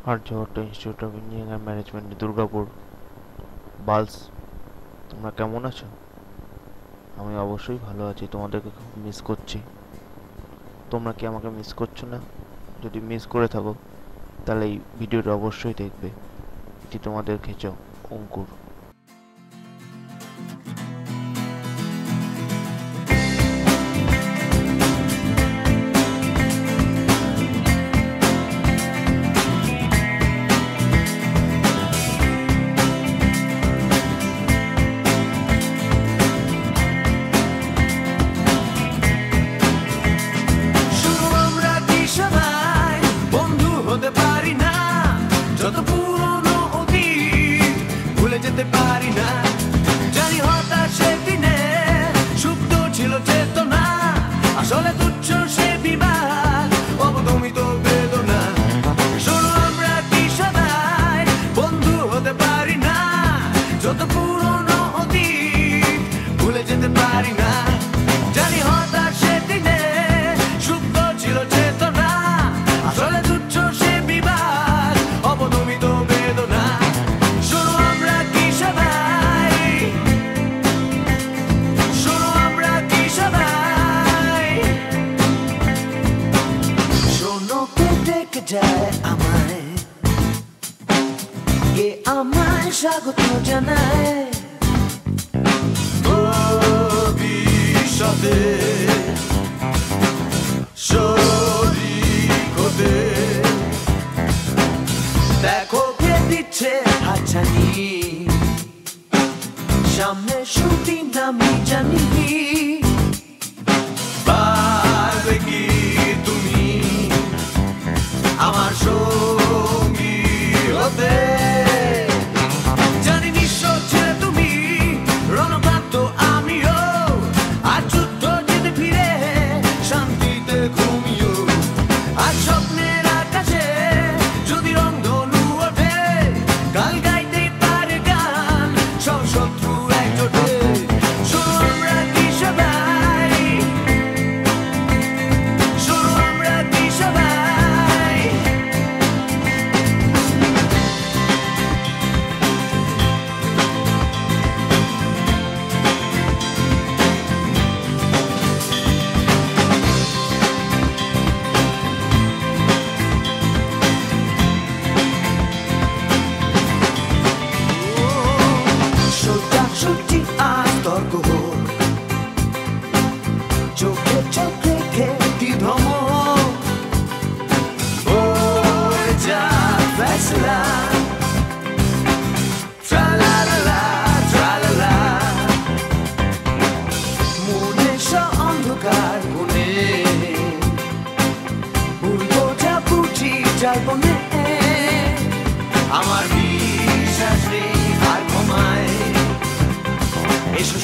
Aryabhata institute of engineering and management, Durgapur. বালস, তোমরা কেমন আছো? আমি অবশ্যই ভালো আছি, তোমাদেরকে খুব মিস করছি। তোমরা কি আমাকে মিস করছো না? যদি মিস করে থাকো তাহলে এই ভিডিওটা অবশ্যই দেখবে। এটি তোমাদের খেঁচো অঙ্কুর। যত পুরনো অতীত ভুলে যেতে পারি না, জানি হতাশ সেদিনে সুপ্ত ছিল চেতনা, আসলে তুচ্ছ সে বিবাদ অবদমিত বেদনা। শোনো আমরা কি সবাই বন্ধু হতে পারি না, যত পুরনো অতীত ভুলে যেতে পারি না, জানি হতাশ সেদিনে সুপ্ত ছিল চেতনা, আসলে তুচ্ছ সে বিবাদ অবদমিত বেদনা। শোনো আমরা কি সবাই, শোনো আমরা কি সবাই, শোনো কে ডেকে যায় আমায়, কে আমায় স্বাগত জানায় ভবিষ্যতে শরীক হতে। দেখো কে দিচ্ছে হাতছানি, সামনে শুটিং আমি জানি, পারবে কি তুমি আমার সঙ্গী হতে? জানি নিঃস্ব ছেলে তুমি, রণপ্রাপ্ত আমিও, আর যুদ্ধ যেতে ফিরে শান্তিতে ঘুমিও, আর স্বপ্নের আকাশে যদি রংধনু ওঠে, গান গাইতে পারে গান সব শত্রু একজোটে। শোনো আমরা কি সবাই, শোনো আমরা কি সবাই, সোজাসুজি আর তর্ক হোক, চোখে চোখ রেখে দ্বিধম হোক, হয়ে যাক ফেসলা, ট্রালালা ট্রালালা, মনে অন্ধকার কোণে ভুল বোঝা বুঝি যাই বনে, আমার বিশ্বাস নেই আর ক্ষমায় এসো